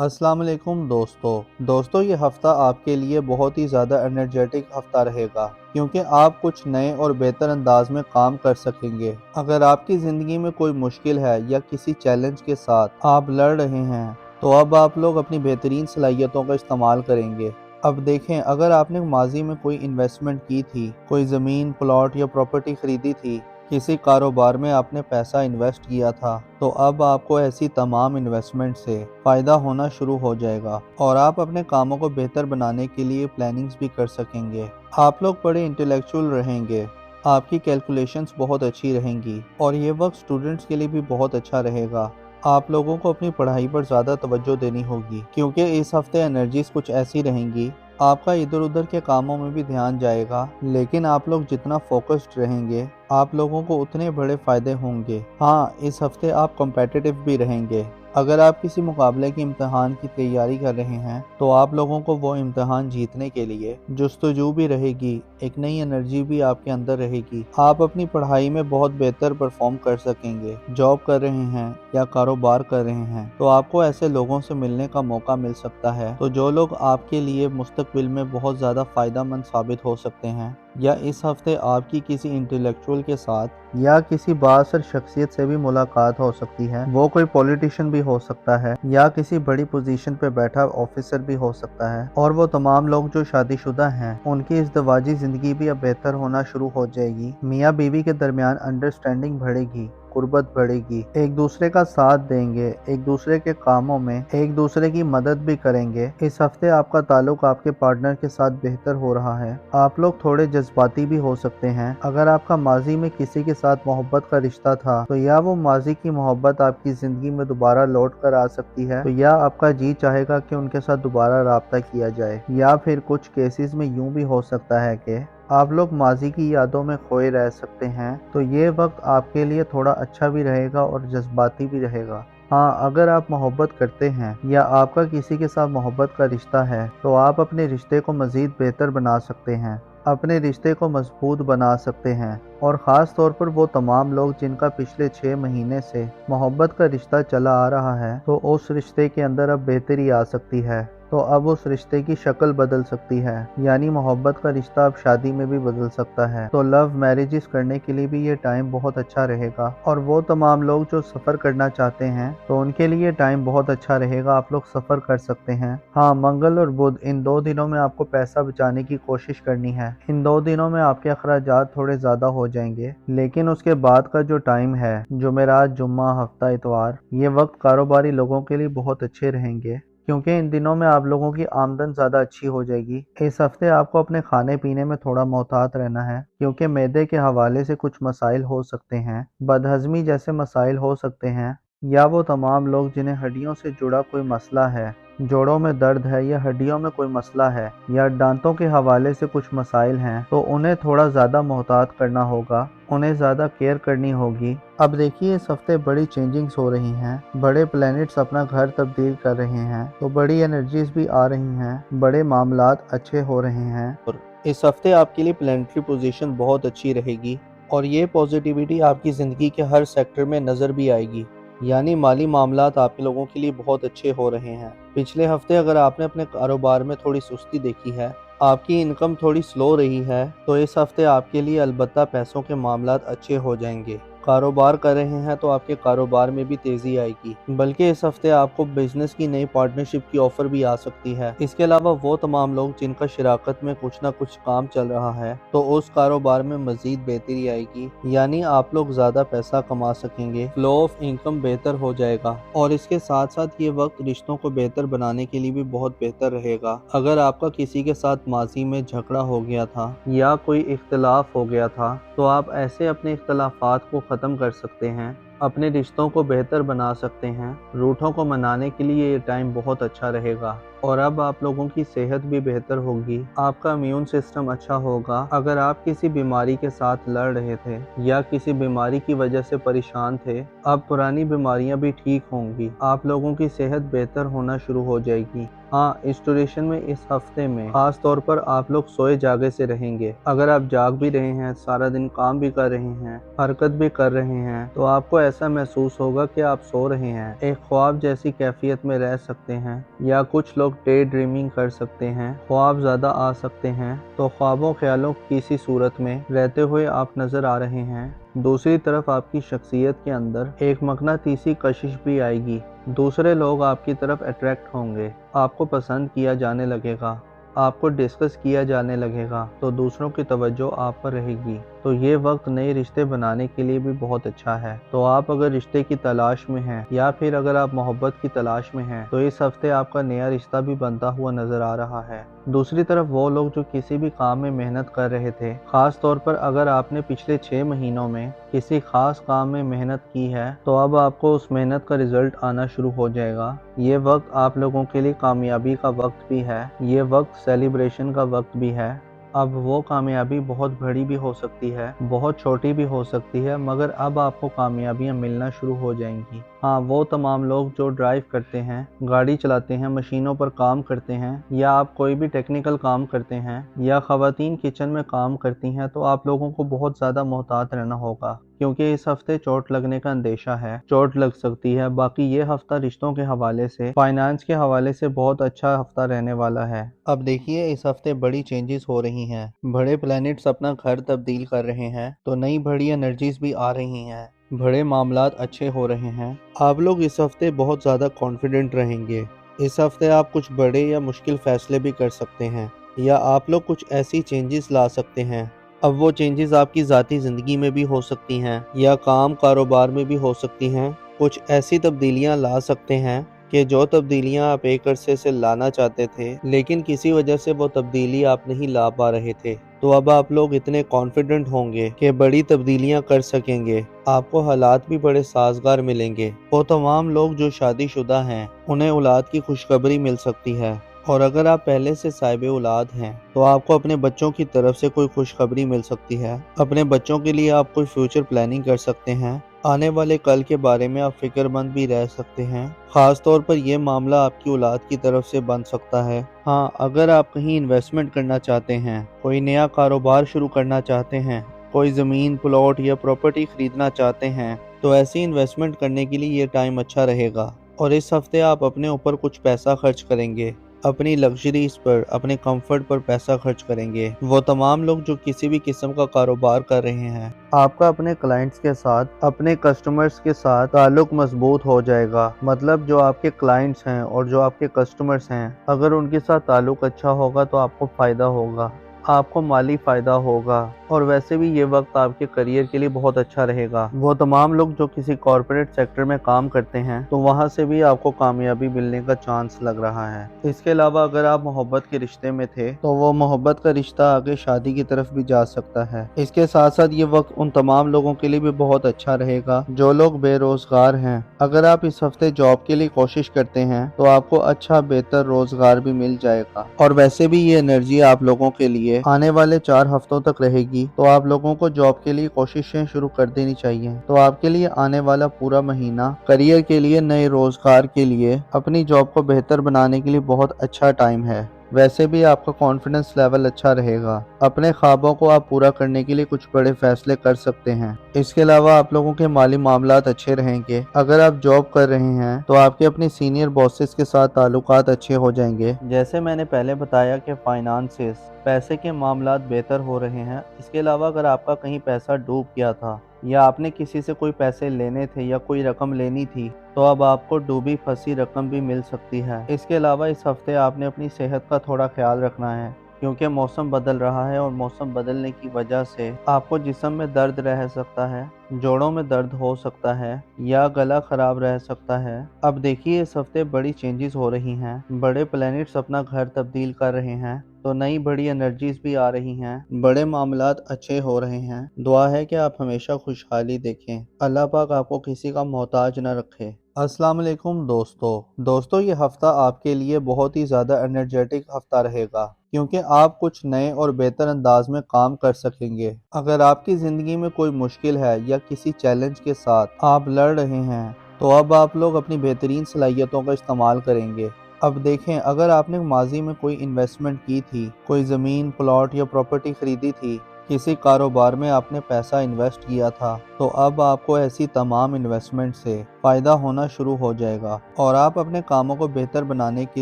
अस्सलाम वालेकुम दोस्तों ये हफ़्ता आपके लिए बहुत ही ज़्यादा एनर्जेटिक हफ़्ता रहेगा क्योंकि आप कुछ नए और बेहतर अंदाज में काम कर सकेंगे। अगर आपकी ज़िंदगी में कोई मुश्किल है या किसी चैलेंज के साथ आप लड़ रहे हैं तो अब आप लोग अपनी बेहतरीन सलाहियतों का इस्तेमाल करेंगे। अब देखें, अगर आपने माजी में कोई इन्वेस्टमेंट की थी, कोई ज़मीन, प्लॉट या प्रॉपर्टी खरीदी थी, किसी कारोबार में आपने पैसा इन्वेस्ट किया था, तो अब आपको ऐसी तमाम इन्वेस्टमेंट से फ़ायदा होना शुरू हो जाएगा और आप अपने कामों को बेहतर बनाने के लिए प्लानिंग्स भी कर सकेंगे। आप लोग बड़े इंटेलेक्चुअल रहेंगे, आपकी कैलकुलेशंस बहुत अच्छी रहेंगी और ये वक्त स्टूडेंट्स के लिए भी बहुत अच्छा रहेगा। आप लोगों को अपनी पढ़ाई पर ज़्यादा तवज्जो देनी होगी क्योंकि इस हफ्ते एनर्जीज कुछ ऐसी रहेंगी। आपका इधर उधर के कामों में भी ध्यान जाएगा, लेकिन आप लोग जितना फोकस्ड रहेंगे आप लोगों को उतने बड़े फायदे होंगे। हाँ, इस हफ्ते आप कॉम्पिटिटिव भी रहेंगे। अगर आप किसी मुकाबले के इम्तिहान की तैयारी कर रहे हैं तो आप लोगों को वो इम्तिहान जीतने के लिए जुस्तजू भी रहेगी, एक नई एनर्जी भी आपके अंदर रहेगी। आप अपनी पढ़ाई में बहुत बेहतर परफॉर्म कर सकेंगे। जॉब कर रहे हैं या कारोबार कर रहे हैं तो आपको ऐसे लोगों से मिलने का मौका मिल सकता है तो जो लोग आपके लिए मुस्तकबिल में बहुत ज़्यादा फ़ायदेमंद साबित हो सकते हैं। या इस हफ्ते आपकी किसी इंटेलेक्चुअल के साथ या किसी बाअसर शख्सियत से भी मुलाकात हो सकती है। वो कोई पॉलिटिशियन भी हो सकता है या किसी बड़ी पोजीशन पे बैठा ऑफिसर भी हो सकता है। और वो तमाम लोग जो शादीशुदा हैं उनकी इज़्दिवाजी ज़िंदगी भी अब बेहतर होना शुरू हो जाएगी। मियाँ बीवी के दरमियान अंडरस्टैंडिंग बढ़ेगी, कुर्बत बढ़ेगी, एक दूसरे का साथ देंगे, एक दूसरे के कामों में एक दूसरे की मदद भी करेंगे। इस हफ्ते आपका ताल्लुक आपके पार्टनर के साथ बेहतर हो रहा है। आप लोग थोड़े जज्बाती भी हो सकते हैं। अगर आपका माजी में किसी के साथ मोहब्बत का रिश्ता था तो या वो माजी की मोहब्बत आपकी जिंदगी में दोबारा लौट कर आ सकती है, तो या आपका जी चाहेगा कि उनके साथ दोबारा राब्ता किया जाए, या फिर कुछ केसेस में यूं भी हो सकता है कि आप लोग माजी की यादों में खोए रह सकते हैं। तो ये वक्त आपके लिए थोड़ा अच्छा भी रहेगा और जज्बाती भी रहेगा। हाँ, अगर आप मोहब्बत करते हैं या आपका किसी के साथ मोहब्बत का रिश्ता है तो आप अपने रिश्ते को मज़ीद बेहतर बना सकते हैं, अपने रिश्ते को मजबूत बना सकते हैं। और ख़ास तौर पर वो तमाम लोग जिनका पिछले 6 महीने से मोहब्बत का रिश्ता चला आ रहा है तो उस रिश्ते के अंदर अब बेहतरी आ सकती है। तो अब उस रिश्ते की शक्ल बदल सकती है, यानी मोहब्बत का रिश्ता अब शादी में भी बदल सकता है। तो लव मैरिजेस करने के लिए भी ये टाइम बहुत अच्छा रहेगा। और वो तमाम लोग जो सफ़र करना चाहते हैं तो उनके लिए टाइम बहुत अच्छा रहेगा, आप लोग सफ़र कर सकते हैं। हाँ, मंगल और बुध इन 2 दिनों में आपको पैसा बचाने की कोशिश करनी है। इन 2 दिनों में आपके अखराजात थोड़े ज़्यादा हो जाएंगे, लेकिन उसके बाद का जो टाइम है, जुमेरात, जुम्मा, हफ्ता, इतवार, ये वक्त कारोबारी लोगों के लिए बहुत अच्छे रहेंगे क्योंकि इन दिनों में आप लोगों की आमदन ज़्यादा अच्छी हो जाएगी। इस हफ्ते आपको अपने खाने पीने में थोड़ा मोहतात रहना है क्योंकि मैदे के हवाले से कुछ मसाइल हो सकते हैं, बदहज़मी जैसे मसाइल हो सकते हैं। या वो तमाम लोग जिन्हें हड्डियों से जुड़ा कोई मसला है, जोड़ों में दर्द है या हड्डियों में कोई मसला है या दांतों के हवाले से कुछ मसाइल हैं तो उन्हें थोड़ा ज़्यादा मोहतात करना होगा, उन्हें ज़्यादा केयर करनी होगी। अब देखिए, इस हफ्ते बड़ी चेंजिंग्स हो रही हैं, बड़े प्लैनेट्स अपना घर तब्दील कर रहे हैं तो बड़ी एनर्जीज भी आ रही हैं, बड़े मामलात अच्छे हो रहे हैं। और इस हफ्ते आपके लिए प्लैनेटरी पोजीशन बहुत अच्छी रहेगी और ये पॉजिटिविटी आपकी ज़िंदगी के हर सेक्टर में नज़र भी आएगी। यानी माली मामलात आप लोगों के लिए बहुत अच्छे हो रहे हैं। पिछले हफ्ते अगर आपने अपने कारोबार में थोड़ी सुस्ती देखी है, आपकी इनकम थोड़ी स्लो रही है, तो इस हफ्ते आपके लिए अलबत्ता पैसों के मामलात अच्छे हो जाएंगे। कारोबार कर रहे हैं तो आपके कारोबार में भी तेज़ी आएगी, बल्कि इस हफ्ते आपको बिजनेस की नई पार्टनरशिप की ऑफ़र भी आ सकती है। इसके अलावा वो तमाम लोग जिनका शराकत में कुछ ना कुछ काम चल रहा है तो उस कारोबार में मज़ीद बेहतरी आएगी, यानी आप लोग ज़्यादा पैसा कमा सकेंगे, फ्लो ऑफ इनकम बेहतर हो जाएगा। और इसके साथ साथ ये वक्त रिश्तों को बेहतर बनाने के लिए भी बहुत बेहतर रहेगा। अगर आपका किसी के साथ माजी में झगड़ा हो गया था या कोई इख्तलाफ हो गया था तो आप ऐसे अपने इख्तलाफात को ख़त्म कर सकते हैं, अपने रिश्तों को बेहतर बना सकते हैं। रूठों को मनाने के लिए ये टाइम बहुत अच्छा रहेगा। और अब आप लोगों की सेहत भी बेहतर होगी, आपका इम्यून सिस्टम अच्छा होगा। अगर आप किसी बीमारी के साथ लड़ रहे थे या किसी बीमारी की वजह से परेशान थे, अब पुरानी बीमारियां भी ठीक होंगी, आप लोगों की सेहत बेहतर होना शुरू हो जाएगी। हाँ, इस ड्यूरेशन में इस हफ्ते में खास तौर पर आप लोग सोए जागे से रहेंगे। अगर आप जाग भी रहे हैं, सारा दिन काम भी कर रहे हैं, हरकत भी कर रहे हैं, तो आपको ऐसा महसूस होगा कि आप सो रहे हैं, एक ख्वाब जैसी कैफियत में रह सकते हैं, या कुछ लोग डे ड्रीमिंग कर सकते हैं, ख्वाब ज्यादा आ सकते हैं। तो ख्वाबों ख्यालों की किसी सूरत में रहते हुए आप नजर आ रहे हैं। दूसरी तरफ आपकी शख्सियत के अंदर एक मकनातीसी कशिश भी आएगी। दूसरे लोग आपकी तरफ अट्रैक्ट होंगे, आपको पसंद किया जाने लगेगा, आपको डिस्कस किया जाने लगेगा, तो दूसरों की तवज्जो आप पर रहेगी। तो ये वक्त नए रिश्ते बनाने के लिए भी बहुत अच्छा है। तो आप अगर रिश्ते की तलाश में हैं, या फिर अगर आप मोहब्बत की तलाश में हैं, तो इस हफ्ते आपका नया रिश्ता भी बनता हुआ नजर आ रहा है। दूसरी तरफ वो लोग जो किसी भी काम में मेहनत कर रहे थे, खास तौर पर अगर आपने पिछले 6 महीनों में किसी खास काम में मेहनत की है, तो अब आपको उस मेहनत का रिजल्ट आना शुरू हो जाएगा। ये वक्त आप लोगों के लिए कामयाबी का वक्त भी है, ये वक्त सेलिब्रेशन का वक्त भी है। अब वो कामयाबी बहुत बड़ी भी हो सकती है, बहुत छोटी भी हो सकती है, मगर अब आपको कामयाबियां मिलना शुरू हो जाएंगी। हाँ, वो तमाम लोग जो ड्राइव करते हैं, गाड़ी चलाते हैं, मशीनों पर काम करते हैं, या आप कोई भी टेक्निकल काम करते हैं, या ख़वातीन किचन में काम करती हैं, तो आप लोगों को बहुत ज़्यादा मोहतात रहना होगा, क्योंकि इस हफ्ते चोट लगने का अंदेशा है, चोट लग सकती है। बाकी ये हफ्ता रिश्तों के हवाले से, फाइनेंस के हवाले से बहुत अच्छा हफ्ता रहने वाला है। अब देखिए, इस हफ्ते बड़ी चेंजेस हो रही हैं, बड़े प्लैनेट्स अपना घर तब्दील कर रहे हैं, तो नई बड़ी एनर्जीज भी आ रही हैं, बड़े मामलात अच्छे हो रहे हैं। आप लोग इस हफ्ते बहुत ज़्यादा कॉन्फिडेंट रहेंगे। इस हफ्ते आप कुछ बड़े या मुश्किल फैसले भी कर सकते हैं, या आप लोग कुछ ऐसी चेंजेस ला सकते हैं। अब वो चेंजेस आपकी ज़ाती ज़िंदगी में भी हो सकती हैं, या काम कारोबार में भी हो सकती हैं। कुछ ऐसी तब्दीलियां ला सकते हैं कि जो तब्दीलियां आप एक अरसे से लाना चाहते थे, लेकिन किसी वजह से वो तब्दीली आप नहीं ला पा रहे थे। तो अब आप लोग इतने कॉन्फिडेंट होंगे कि बड़ी तब्दीलियां कर सकेंगे, आपको हालात भी बड़े साजगार मिलेंगे। वो तमाम लोग जो शादीशुदा हैं, उन्हें औलाद की खुशखबरी मिल सकती है, और अगर आप पहले से साहिब औलाद हैं, तो आपको अपने बच्चों की तरफ से कोई खुशखबरी मिल सकती है। अपने बच्चों के लिए आप कोई फ्यूचर प्लानिंग कर सकते हैं, आने वाले कल के बारे में आप फिक्रमंद भी रह सकते हैं। खास तौर पर यह मामला आपकी औलाद की तरफ से बन सकता है। हाँ, अगर आप कहीं इन्वेस्टमेंट करना चाहते हैं, कोई नया कारोबार शुरू करना चाहते हैं, कोई ज़मीन, प्लॉट या प्रॉपर्टी खरीदना चाहते हैं, तो ऐसी इन्वेस्टमेंट करने के लिए ये टाइम अच्छा रहेगा। और इस हफ्ते आप अपने ऊपर कुछ पैसा खर्च करेंगे, अपनी लग्जरीज पर, अपने कंफर्ट पर पैसा खर्च करेंगे। वो तमाम लोग जो किसी भी किस्म का कारोबार कर रहे हैं, आपका अपने क्लाइंट्स के साथ, अपने कस्टमर्स के साथ ताल्लुक मजबूत हो जाएगा। मतलब जो आपके क्लाइंट्स हैं और जो आपके कस्टमर्स हैं, अगर उनके साथ ताल्लुक अच्छा होगा तो आपको फ़ायदा होगा, आपको माली फ़ायदा होगा। और वैसे भी ये वक्त आपके करियर के लिए बहुत अच्छा रहेगा। वो तमाम लोग जो किसी कॉर्पोरेट सेक्टर में काम करते हैं, तो वहाँ से भी आपको कामयाबी मिलने का चांस लग रहा है। इसके अलावा अगर आप मोहब्बत के रिश्ते में थे, तो वो मोहब्बत का रिश्ता आगे शादी की तरफ भी जा सकता है। इसके साथ साथ ये वक्त उन तमाम लोगों के लिए भी बहुत अच्छा रहेगा जो लोग बेरोजगार हैं। अगर आप इस हफ्ते जॉब के लिए कोशिश करते हैं, तो आपको अच्छा बेहतर रोजगार भी मिल जाएगा। और वैसे भी ये एनर्जी आप लोगों के लिए आने वाले 4 हफ्तों तक रहेगी, तो आप लोगों को जॉब के लिए कोशिशें शुरू कर देनी चाहिए। तो आपके लिए आने वाला पूरा महीना करियर के लिए, नए रोजगार के लिए, अपनी जॉब को बेहतर बनाने के लिए बहुत अच्छा टाइम है। वैसे भी आपका कॉन्फिडेंस लेवल अच्छा रहेगा। अपने ख्वाबों को आप पूरा करने के लिए कुछ बड़े फैसले कर सकते हैं। इसके अलावा आप लोगों के माली मामलात अच्छे रहेंगे। अगर आप जॉब कर रहे हैं, तो आपके अपने सीनियर बॉसेस के साथ ताल्लुकात अच्छे हो जाएंगे। जैसे मैंने पहले बताया कि फाइनेंसेस, पैसे के मामलात बेहतर हो रहे हैं। इसके अलावा अगर आपका कहीं पैसा डूब गया था, या आपने किसी से कोई पैसे लेने थे या कोई रकम लेनी थी, तो अब आपको डूबी फंसी रकम भी मिल सकती है। इसके अलावा इस हफ्ते आपने अपनी सेहत का थोड़ा ख्याल रखना है, क्योंकि मौसम बदल रहा है, और मौसम बदलने की वजह से आपको जिस्म में दर्द रह सकता है, जोड़ों में दर्द हो सकता है, या गला खराब रह सकता है। अब देखिए, इस हफ्ते बड़ी चेंजेस हो रही हैं, बड़े प्लैनेट्स अपना घर तब्दील कर रहे हैं, तो नई बड़ी एनर्जीज भी आ रही हैं, बड़े मामलात अच्छे हो रहे हैं। दुआ है कि आप हमेशा खुशहाली देखें। अल्लाह पाक आपको किसी का मोहताज न रखे। अस्सलाम वालेकुम दोस्तों, ये हफ्ता आपके लिए बहुत ही ज़्यादा एनर्जेटिक हफ्ता रहेगा, क्योंकि आप कुछ नए और बेहतर अंदाज में काम कर सकेंगे। अगर आपकी ज़िंदगी में कोई मुश्किल है या किसी चैलेंज के साथ आप लड़ रहे हैं, तो अब आप लोग अपनी बेहतरीन सलाहियतों का इस्तेमाल करेंगे। اب دیکھیں، اگر آپ نے ماضی میں کوئی انویسٹمنٹ کی تھی، کوئی زمین، پلاٹ یا پراپرٹی خریدی تھی، کسی کاروبار میں آپ نے پیسہ انویسٹ کیا تھا، تو اب آپ کو ایسی تمام انویسٹمنٹ سے فائدہ ہونا شروع ہو جائے گا اور آپ اپنے کاموں کو بہتر بنانے کے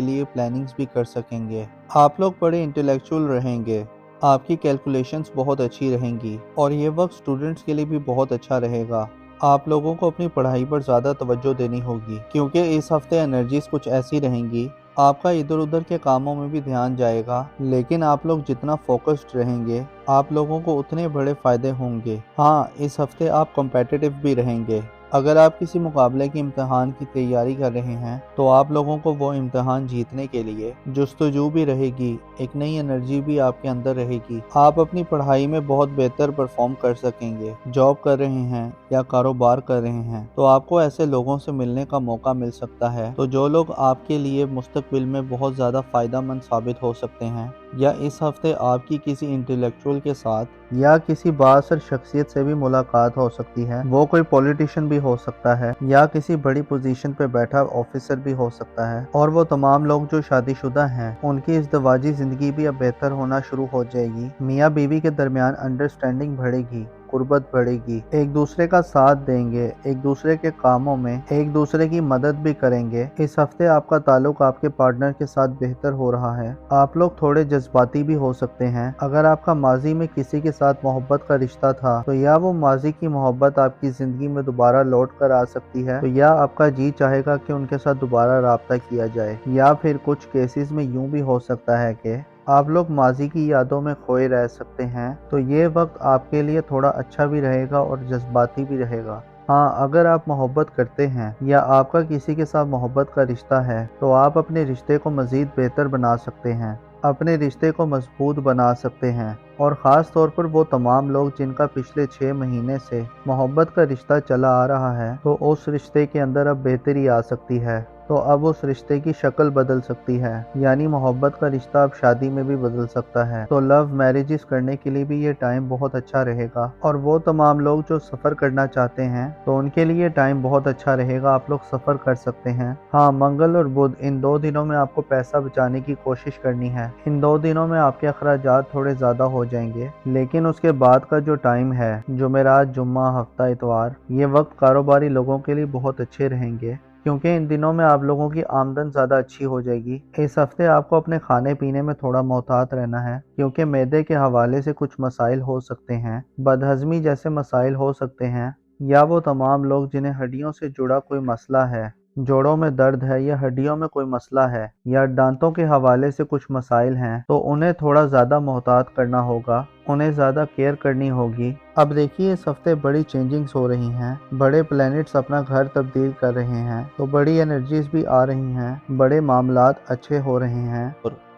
لیے پلاننگز بھی کر سکیں گے۔ آپ لوگ بڑے انٹیلیکچول رہیں گے، آپ کی کیلکولیشنز بہت اچھی رہیں گی اور یہ وقت سٹوڈنٹس کے لیے بھی بہت اچھا رہے گا۔ آپ لوگوں کو اپنی پڑھائی پر زیادہ توجہ دینی ہوگی کیونکہ اس ہفتے انرجیز کچھ ایسی رہیں گی۔ آپ کا ادھر ادھر کے کاموں میں بھی دھیان جائے گا، لیکن آپ لوگ جتنا فوکسڈ رہیں گے آپ لوگوں کو اتنے بڑے فائدے ہوں گے۔ ہاں، اس ہفتے آپ کمپیٹیٹو بھی رہیں گے۔ اگر آپ کسی مقابلے کے امتحان کی تیاری کر رہے ہیں تو آپ لوگوں کو وہ امتحان جیتنے کے لیے جستجو بھی رہے گی، ایک نئی انرجی بھی آپ کے اندر رہے گی۔ آپ اپنی پڑھائی میں بہت بہتر پرفارم کر سکیں گے۔ جاب کر رہے ہیں یا کاروبار کر رہے ہیں تو آپ کو ایسے لوگوں سے ملنے کا موقع مل سکتا ہے تو جو لوگ آپ کے لیے مستقبل میں بہت زیادہ فائدہ مند ثابت ہو سکتے ہیں، یا اس ہفتے آپ کی کسی انٹیلیکچول کے ساتھ یا کسی بااثر شخصیت سے بھی ملاقات ہو سکتی ہے۔ وہ کوئی پولیٹیشین بھی ہو سکتا ہے یا کسی بڑی پوزیشن پہ بیٹھا آفیسر بھی ہو سکتا ہے، اور وہ تمام لوگ جو شادی شدہ ہیں ان کی ازدواجی زندگی بھی اب بہتر ہونا شروع ہو جائے گی۔ میاں بیوی کے درمیان انڈرسٹینڈنگ بڑھے گی، قربت بڑھے گی، ایک دوسرے کا ساتھ دیں گے، ایک دوسرے کے کاموں میں ایک دوسرے کی مدد بھی کریں گے۔ اس ہفتے آپ کا تعلق آپ کے پارٹنر کے ساتھ بہتر ہو رہا ہے۔ آپ لوگ تھوڑے جذباتی بھی ہو سکتے ہیں۔ اگر آپ کا ماضی میں کسی کے ساتھ محبت کا رشتہ تھا تو یا وہ ماضی کی محبت آپ کی زندگی میں دوبارہ لوٹ کر آ سکتی ہے، تو یا آپ کا جی چاہے گا کہ ان کے ساتھ دوبارہ رابطہ کیا جائے، یا پھر کچھ کیسز میں یوں بھی ہو سکتا ہے کہ آپ لوگ ماضی کی یادوں میں کھوئے رہ سکتے ہیں۔ تو یہ وقت آپ کے لیے تھوڑا اچھا بھی رہے گا اور جذباتی بھی رہے گا۔ ہاں، اگر آپ محبت کرتے ہیں یا آپ کا کسی کے ساتھ محبت کا رشتہ ہے تو آپ اپنے رشتے کو مزید بہتر بنا سکتے ہیں، اپنے رشتے کو مضبوط بنا سکتے ہیں، اور خاص طور پر وہ تمام لوگ جن کا پچھلے 6 مہینے سے محبت کا رشتہ چلا آ رہا ہے تو اس رشتے کے اندر اب بہتری آ سکتی ہے، تو اب اس رشتے کی شکل بدل سکتی ہے، یعنی محبت کا رشتہ اب شادی میں بھی بدل سکتا ہے۔ تو لو میرجز کرنے کے لیے بھی یہ ٹائم بہت اچھا رہے گا، اور وہ تمام لوگ جو سفر کرنا چاہتے ہیں تو ان کے لیے ٹائم بہت اچھا رہے گا، آپ لوگ سفر کر سکتے ہیں۔ ہاں، منگل اور بدھ ان 2 دنوں میں آپ کو پیسہ بچانے کی کوشش کرنی ہے۔ ان 2 دنوں میں آپ کے اخراجات تھوڑے زیادہ ہو جائیں گے، لیکن اس کے بعد کا جو ٹائم ہے، جمعرات، جمعہ، ہفتہ اتوار، یہ وقت کاروباری لوگوں کے لیے بہت اچھے رہیں گے کیونکہ ان دنوں میں آپ لوگوں کی آمدن زیادہ اچھی ہو جائے گی۔ اس ہفتے آپ کو اپنے کھانے پینے میں تھوڑا محتاط رہنا ہے کیونکہ معدے کے حوالے سے کچھ مسائل ہو سکتے ہیں، بدہضمی جیسے مسائل ہو سکتے ہیں، یا وہ تمام لوگ جنہیں ہڈیوں سے جڑا کوئی مسئلہ ہے، جوڑوں میں درد ہے یا ہڈیوں میں کوئی مسئلہ ہے یا دانتوں کے حوالے سے کچھ مسائل ہیں، تو انہیں تھوڑا زیادہ محتاط کرنا ہوگا، انہیں زیادہ کیئر کرنی ہوگی۔ اب دیکھیے، اس ہفتے بڑی چینجنگز ہو رہی ہیں، بڑے پلینٹس اپنا گھر تبدیل کر رہے ہیں، تو بڑی انرجیز بھی آ رہی ہیں، بڑے معاملات اچھے ہو رہے ہیں۔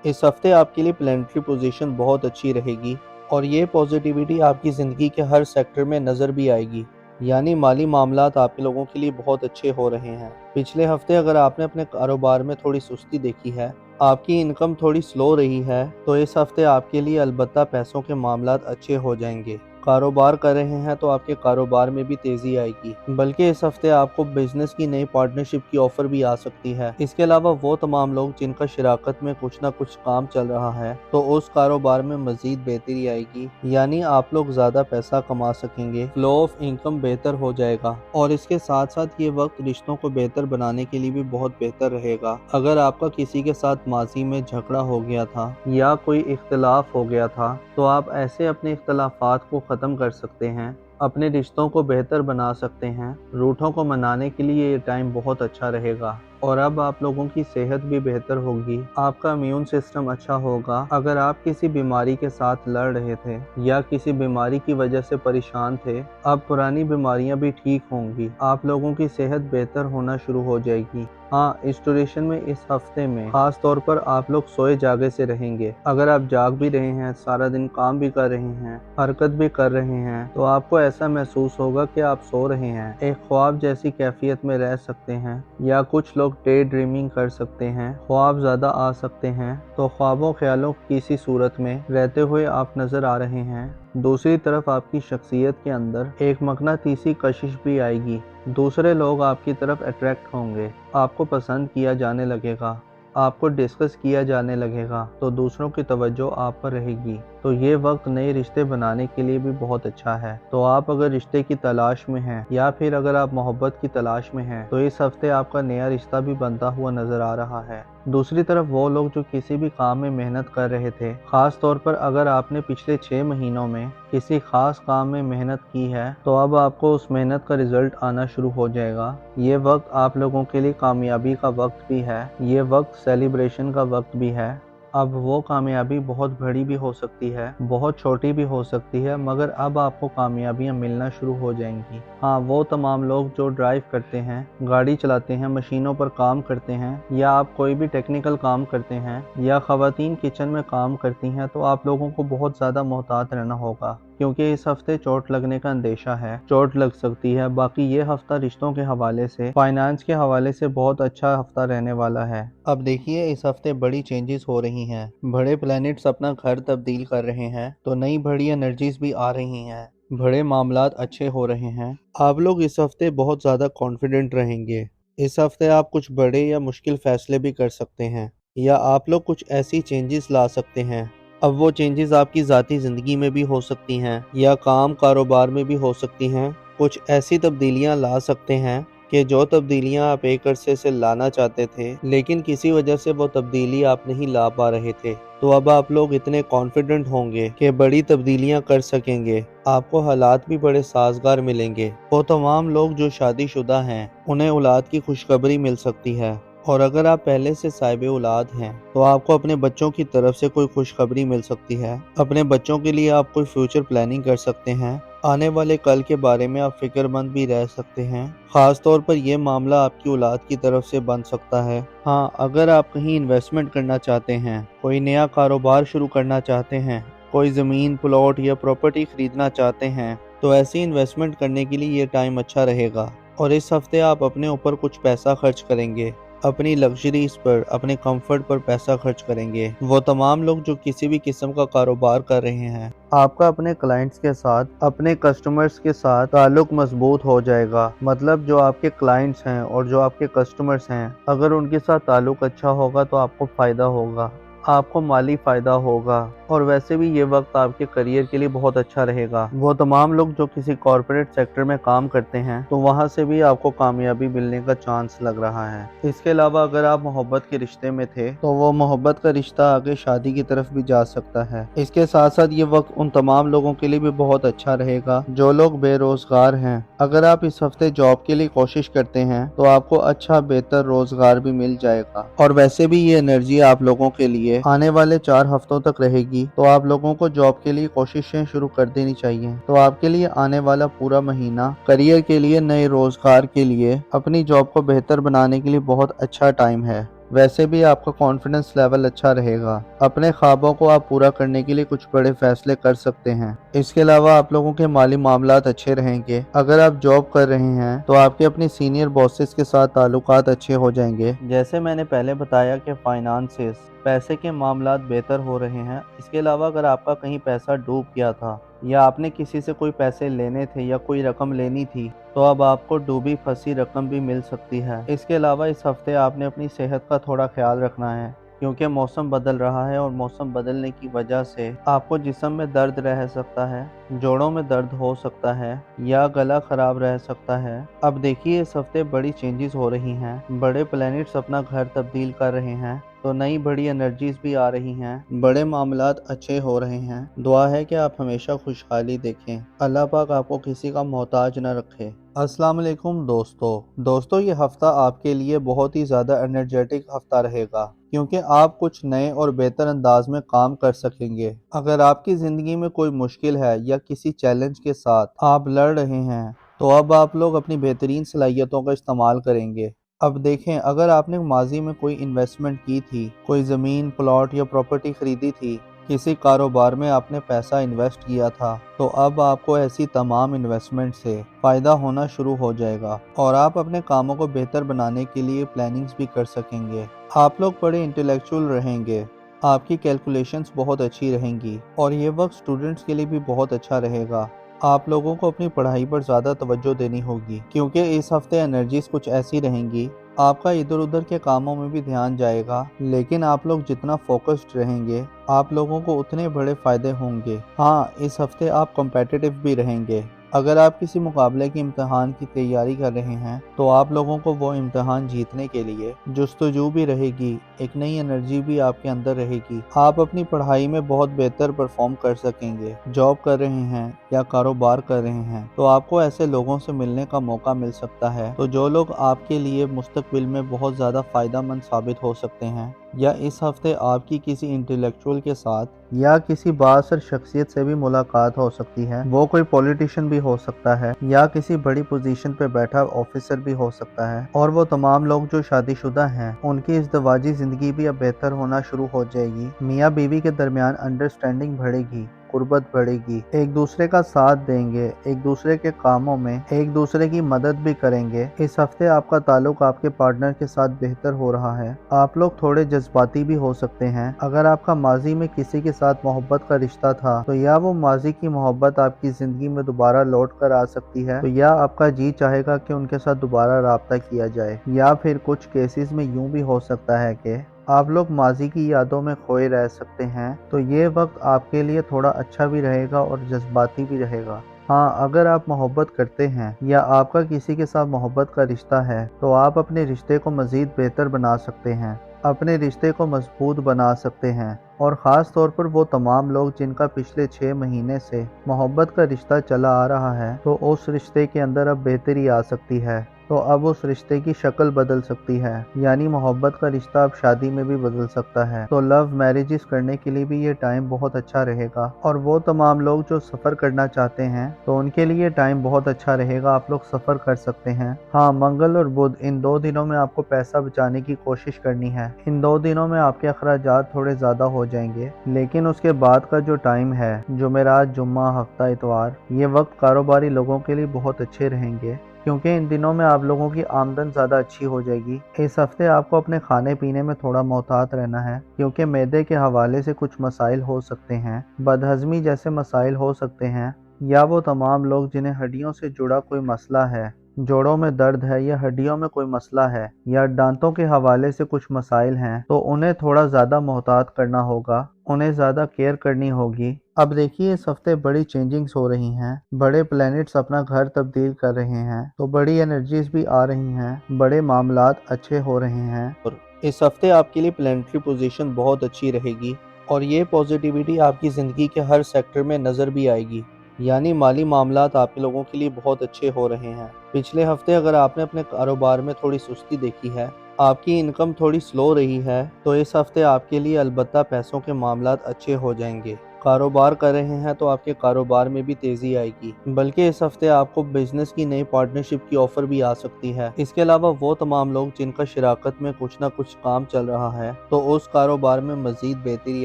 اس ہفتے آپ کے لیے پلینٹری پوزیشن بہت اچھی رہے گی اور یہ پوزیٹیوٹی آپ کی زندگی کے ہر سیکٹر میں نظر بھی آئے گی، یعنی مالی معاملات آپ کے لوگوں کے لیے بہت اچھے ہو رہے ہیں۔ پچھلے ہفتے اگر آپ نے اپنے کاروبار میں تھوڑی سستی دیکھی ہے، آپ کی انکم تھوڑی سلو رہی ہے، تو اس ہفتے آپ کے لیے البتہ پیسوں کے معاملات اچھے ہو جائیں گے۔ کاروبار کر رہے ہیں تو آپ کے کاروبار میں بھی تیزی آئے گی، بلکہ اس ہفتے آپ کو بزنس کی نئی پارٹنرشپ کی آفر بھی آ سکتی ہے۔ اس کے علاوہ وہ تمام لوگ جن کا شراکت میں کچھ نہ کچھ کام چل رہا ہے تو اس کاروبار میں مزید بہتری آئے گی، یعنی آپ لوگ زیادہ پیسہ کما سکیں گے، فلو آف انکم بہتر ہو جائے گا، اور اس کے ساتھ ساتھ یہ وقت رشتوں کو بہتر بنانے کے لیے بھی بہت بہتر رہے گا۔ اگر آپ کا کسی کے ساتھ ماضی میں جھگڑا ہو گیا تھا یا کوئی اختلاف ہو گیا تھا تو آپ ایسے اپنے اختلافات کو ختم کر سکتے ہیں، اپنے رشتوں کو بہتر بنا سکتے ہیں۔ روٹھوں کو منانے کے لیے یہ ٹائم بہت اچھا رہے گا، اور اب آپ لوگوں کی صحت بھی بہتر ہوگی، آپ کا امیون سسٹم اچھا ہوگا۔ اگر آپ کسی بیماری کے ساتھ لڑ رہے تھے یا کسی بیماری کی وجہ سے پریشان تھے، اب پرانی بیماریاں بھی ٹھیک ہوں گی، آپ لوگوں کی صحت بہتر ہونا شروع ہو جائے گی۔ ہاں، اس ڈیوریشن میں اس ہفتے میں خاص طور پر آپ لوگ سوئے جاگے سے رہیں گے۔ اگر آپ جاگ بھی رہے ہیں، سارا دن کام بھی کر رہے ہیں، حرکت بھی کر رہے ہیں، تو آپ کو ایسا محسوس ہوگا کہ آپ سو رہے ہیں، ایک خواب جیسی کیفیت میں رہ سکتے ہیں، یا کچھ لوگ ڈے ڈریمنگ کر سکتے ہیں، خواب زیادہ آ سکتے ہیں، تو خوابوں خیالوں کی سی صورت میں رہتے ہوئے آپ نظر آ رہے ہیں۔ دوسری طرف آپ کی شخصیت کے اندر ایک مقناطیسی کشش بھی آئے گی، دوسرے لوگ آپ کی طرف اٹریکٹ ہوں گے، آپ کو پسند کیا جانے لگے گا، آپ کو ڈسکس کیا جانے لگے گا تو دوسروں کی توجہ آپ پر رہے گی۔ تو یہ وقت نئے رشتے بنانے کے لیے بھی بہت اچھا ہے۔ تو آپ اگر رشتے کی تلاش میں ہیں یا پھر اگر آپ محبت کی تلاش میں ہیں تو اس ہفتے آپ کا نیا رشتہ بھی بنتا ہوا نظر آ رہا ہے۔ دوسری طرف وہ لوگ جو کسی بھی کام میں محنت کر رہے تھے، خاص طور پر اگر آپ نے پچھلے 6 مہینوں میں کسی خاص کام میں محنت کی ہے تو اب آپ کو اس محنت کا رزلٹ آنا شروع ہو جائے گا۔ یہ وقت آپ لوگوں کے لیے کامیابی کا وقت بھی ہے، یہ وقت سیلیبریشن کا وقت بھی ہے۔ اب وہ کامیابی بہت بڑی بھی ہو سکتی ہے، بہت چھوٹی بھی ہو سکتی ہے، مگر اب آپ کو کامیابیاں ملنا شروع ہو جائیں گی۔ ہاں، وہ تمام لوگ جو ڈرائیو کرتے ہیں، گاڑی چلاتے ہیں، مشینوں پر کام کرتے ہیں، یا آپ کوئی بھی ٹیکنیکل کام کرتے ہیں، یا خواتین کچن میں کام کرتی ہیں، تو آپ لوگوں کو بہت زیادہ محتاط رہنا ہوگا، کیونکہ اس ہفتے چوٹ لگنے کا اندیشہ ہے، چوٹ لگ سکتی ہے۔ باقی یہ ہفتہ رشتوں کے حوالے سے، فائنانس کے حوالے سے بہت اچھا ہفتہ رہنے والا ہے۔ اب دیکھیے اس ہفتے بڑی چینجز ہو رہی ہیں، بڑے پلانٹس اپنا گھر تبدیل کر رہے ہیں، تو نئی بڑی انرجیز بھی آ رہی ہیں، بڑے معاملات اچھے ہو رہے ہیں۔ آپ لوگ اس ہفتے بہت زیادہ کانفیڈنٹ رہیں گے۔ اس ہفتے آپ کچھ بڑے یا مشکل فیصلے بھی کر سکتے ہیں، یا آپ لوگ کچھ ایسی چینجز لا سکتے ہیں۔ اب وہ چینجز آپ کی ذاتی زندگی میں بھی ہو سکتی ہیں یا کام کاروبار میں بھی ہو سکتی ہیں۔ کچھ ایسی تبدیلیاں لا سکتے ہیں کہ جو تبدیلیاں آپ ایک عرصے سے لانا چاہتے تھے، لیکن کسی وجہ سے وہ تبدیلی آپ نہیں لا پا رہے تھے۔ تو اب آپ لوگ اتنے کانفیڈنٹ ہوں گے کہ بڑی تبدیلیاں کر سکیں گے، آپ کو حالات بھی بڑے سازگار ملیں گے۔ وہ تمام لوگ جو شادی شدہ ہیں انہیں اولاد کی خوشخبری مل سکتی ہے، اور اگر آپ پہلے سے صاحب اولاد ہیں تو آپ کو اپنے بچوں کی طرف سے کوئی خوشخبری مل سکتی ہے۔ اپنے بچوں کے لیے آپ کوئی فیوچر پلاننگ کر سکتے ہیں، آنے والے کل کے بارے میں آپ فکر مند بھی رہ سکتے ہیں۔ خاص طور پر یہ معاملہ آپ کی اولاد کی طرف سے بن سکتا ہے۔ ہاں، اگر آپ کہیں انویسٹمنٹ کرنا چاہتے ہیں، کوئی نیا کاروبار شروع کرنا چاہتے ہیں، کوئی زمین، پلاٹ یا پراپرٹی خریدنا چاہتے ہیں، تو ایسی انویسٹمنٹ کرنے کے لیے یہ ٹائم اچھا رہے گا۔ اور اس ہفتے آپ اپنے اوپر کچھ پیسہ خرچ کریں گے، اپنی لگژریز پر، اپنے کمفرٹ پر پیسہ خرچ کریں گے۔ وہ تمام لوگ جو کسی بھی قسم کا کاروبار کر رہے ہیں، آپ کا اپنے کلائنٹس کے ساتھ، اپنے کسٹمرز کے ساتھ تعلق مضبوط ہو جائے گا۔ مطلب جو آپ کے کلائنٹس ہیں اور جو آپ کے کسٹمرز ہیں، اگر ان کے ساتھ تعلق اچھا ہوگا تو آپ کو فائدہ ہوگا، آپ کو مالی فائدہ ہوگا، اور ویسے بھی یہ وقت آپ کے کریئر کے لیے بہت اچھا رہے گا۔ وہ تمام لوگ جو کسی کارپوریٹ سیکٹر میں کام کرتے ہیں تو وہاں سے بھی آپ کو کامیابی ملنے کا چانس لگ رہا ہے۔ اس کے علاوہ اگر آپ محبت کے رشتے میں تھے تو وہ محبت کا رشتہ آگے شادی کی طرف بھی جا سکتا ہے۔ اس کے ساتھ ساتھ یہ وقت ان تمام لوگوں کے لیے بھی بہت اچھا رہے گا جو لوگ بے روزگار ہیں۔ اگر آپ اس ہفتے جاب کے لیے کوشش کرتے ہیں تو آپ کو اچھا بہتر روزگار بھی مل جائے گا، اور ویسے بھی یہ انرجی آپ لوگوں کے لیے آنے والے 4 ہفتوں تک رہے گی، تو آپ لوگوں کو جاب کے لیے کوششیں شروع کر دینی چاہیے۔ تو آپ کے لیے آنے والا پورا مہینہ کریئر کے لیے، نئے روزگار کے لیے، اپنی جاب کو بہتر بنانے کے لیے بہت اچھا ٹائم ہے۔ ویسے بھی آپ کا کانفیڈنس لیول اچھا رہے گا، اپنے خوابوں کو آپ پورا کرنے کے لیے کچھ بڑے فیصلے کر سکتے ہیں۔ اس کے علاوہ آپ لوگوں کے مالی معاملات اچھے رہیں گے۔ اگر آپ جاب کر رہے ہیں تو آپ کے اپنے سینئر باسز کے ساتھ تعلقات اچھے ہو جائیں گے۔ جیسے میں نے پہلے بتایا کہ فائنانسز، پیسے کے معاملات بہتر ہو رہے ہیں۔ اس کے علاوہ اگر آپ کا کہیں پیسہ ڈوب گیا تھا، یا آپ نے کسی سے کوئی پیسے لینے تھے یا کوئی رقم لینی تھی، تو اب آپ کو ڈوبی پھنسی رقم بھی مل سکتی ہے۔ اس کے علاوہ اس ہفتے آپ نے اپنی صحت کا تھوڑا خیال رکھنا ہے، کیونکہ موسم بدل رہا ہے، اور موسم بدلنے کی وجہ سے آپ کو جسم میں درد رہ سکتا ہے، جوڑوں میں درد ہو سکتا ہے، یا گلا خراب رہ سکتا ہے۔ اب دیکھیے اس ہفتے بڑی چینجز ہو رہی ہیں، بڑے پلانٹس اپنا گھر تبدیل کر رہے ہیں، تو نئی بڑی انرجیز بھی آ رہی ہیں، بڑے معاملات اچھے ہو رہے ہیں۔ دعا ہے کہ آپ ہمیشہ خوشحالی دیکھیں، اللہ پاک آپ کو کسی کا محتاج نہ رکھے۔ السلام علیکم دوستو، یہ ہفتہ آپ کے لیے بہت ہی زیادہ انرجیٹک ہفتہ رہے گا، کیونکہ آپ کچھ نئے اور بہتر انداز میں کام کر سکیں گے۔ اگر آپ کی زندگی میں کوئی مشکل ہے یا کسی چیلنج کے ساتھ آپ لڑ رہے ہیں، تو اب آپ لوگ اپنی بہترین صلاحیتوں کا استعمال کریں گے۔ اب دیکھیں، اگر آپ نے ماضی میں کوئی انویسٹمنٹ کی تھی، کوئی زمین، پلاٹ یا پراپرٹی خریدی تھی، کسی کاروبار میں آپ نے پیسہ انویسٹ کیا تھا، تو اب آپ کو ایسی تمام انویسٹمنٹ سے فائدہ ہونا شروع ہو جائے گا، اور آپ اپنے کاموں کو بہتر بنانے کے لیے پلاننگز بھی کر سکیں گے۔ آپ لوگ بڑے انٹلیکچوئل رہیں گے، آپ کی کیلکولیشنز بہت اچھی رہیں گی، اور یہ وقت سٹوڈنٹس کے لیے بھی بہت اچھا رہے گا۔ آپ لوگوں کو اپنی پڑھائی پر زیادہ توجہ دینی ہوگی، کیونکہ اس ہفتے انرجیز کچھ ایسی رہیں گی आपका इधर उधर के कामों में भी ध्यान जाएगा, लेकिन आप लोग जितना फोकस्ड रहेंगे आप लोगों को उतने बड़े फायदे होंगे। हाँ, इस हफ्ते आप कॉम्पिटिटिव भी रहेंगे। अगर आप किसी मुकाबले की इम्तिहान की तैयारी कर रहे हैं तो आप लोगों को वो इम्तिहान जीतने के लिए जुस्तजू भी रहेगी, एक नई एनर्जी भी आपके अंदर रहेगी। आप अपनी पढ़ाई में बहुत बेहतर परफॉर्म कर सकेंगे। जॉब कर रहे हैं या कारोबार कर रहे हैं तो आपको ऐसे लोगों से मिलने का मौका मिल सकता है तो जो लोग आपके लिए मुस्तकबिल में बहुत ज़्यादा फ़ायदेमंद साबित हो सकते हैं। या इस हफ्ते आपकी किसी इंटेलेक्चुअल के साथ या किसी बाअसर शख्सियत से भी मुलाकात हो सकती है। वो कोई पॉलिटिशियन भी हो सकता है या किसी बड़ी पोजीशन पे बैठा ऑफिसर भी हो सकता है। और वो तमाम लोग जो शादीशुदा हैं उनकी इज़्दिवाजी ज़िंदगी भी अब बेहतर होना शुरू हो जाएगी। मियाँ बीवी के दरमियान अंडरस्टैंडिंग बढ़ेगी, कुर्बत बढ़ेगी, एक दूसरे का साथ देंगे, एक दूसरे के कामों में एक दूसरे की मदद भी करेंगे। इस हफ्ते आपका ताल्लुक आपके पार्टनर के साथ बेहतर हो रहा है। आप लोग थोड़े जज्बाती भी हो सकते हैं। अगर आपका माजी में किसी के साथ मोहब्बत का रिश्ता था तो या वो माजी की मोहब्बत आपकी जिंदगी में दोबारा लौट कर आ सकती है तो या आपका जी चाहेगा कि उनके साथ दोबारा राब्ता किया जाए। या फिर कुछ केसेस में यूं भी हो सकता है कि आप लोग माजी की यादों में खोए रह सकते हैं। तो ये वक्त आपके लिए थोड़ा अच्छा भी रहेगा और जज्बाती भी रहेगा। हाँ, अगर आप मोहब्बत करते हैं या आपका किसी के साथ मोहब्बत का रिश्ता है तो आप अपने रिश्ते को मज़ीद बेहतर बना सकते हैं, अपने रिश्ते को मजबूत बना सकते हैं। और ख़ास तौर पर वो तमाम लोग जिनका पिछले 6 महीने से मोहब्बत का रिश्ता चला आ रहा है तो उस रिश्ते के अंदर अब बेहतरी आ सकती है। तो अब उस रिश्ते की शक्ल बदल सकती है, यानी मोहब्बत का रिश्ता अब शादी में भी बदल सकता है। तो लव मैरिजेस करने के लिए भी ये टाइम बहुत अच्छा रहेगा। और वो तमाम लोग जो सफ़र करना चाहते हैं तो उनके लिए टाइम बहुत अच्छा रहेगा, आप लोग सफ़र कर सकते हैं। हाँ, मंगल और बुध इन 2 दिनों में आपको पैसा बचाने की कोशिश करनी है। इन 2 दिनों में आपके अखराजात थोड़े ज़्यादा हो जाएंगे, लेकिन उसके बाद का जो टाइम है, जुमेरात, जुम्मा, हफ्ता, इतवार, ये वक्त कारोबारी लोगों के लिए बहुत अच्छे रहेंगे क्योंकि इन दिनों में आप लोगों की आमदन ज़्यादा अच्छी हो जाएगी। इस हफ्ते आपको अपने खाने पीने में थोड़ा मोहतात रहना है क्योंकि मैदे के हवाले से कुछ मसाइल हो सकते हैं, बदहज़मी जैसे मसाइल हो सकते हैं। या वो तमाम लोग जिन्हें हड्डियों से जुड़ा कोई मसला है, जोड़ों में दर्द है या हड्डियों में कोई मसला है या दांतों के हवाले से कुछ मसाइल हैं तो उन्हें थोड़ा ज़्यादा मोहतात करना होगा, उन्हें ज़्यादा केयर करनी होगी। अब देखिए, इस हफ्ते बड़ी चेंजिंग्स हो रही हैं, बड़े प्लैनेट्स अपना घर तब्दील कर रहे हैं तो बड़ी एनर्जीज भी आ रही हैं, बड़े मामलात अच्छे हो रहे हैं। और इस हफ्ते आपके लिए प्लैनेटरी पोजीशन बहुत अच्छी रहेगी और ये पॉजिटिविटी आपकी ज़िंदगी के हर सेक्टर में नज़र भी आएगी। यानी माली मामलात आप लोगों के लिए बहुत अच्छे हो रहे हैं। पिछले हफ्ते अगर आपने अपने कारोबार में थोड़ी सुस्ती देखी है, आपकी इनकम थोड़ी स्लो रही है, तो इस हफ्ते आपके लिए अलबत्ता पैसों के मामलात अच्छे हो जाएंगे। कारोबार कर रहे हैं तो आपके कारोबार में भी तेज़ी आएगी, बल्कि इस हफ्ते आपको बिजनेस की नई पार्टनरशिप की ऑफ़र भी आ सकती है। इसके अलावा वो तमाम लोग जिनका शराकत में कुछ ना कुछ काम चल रहा है तो उस कारोबार में मज़ीद बेहतरी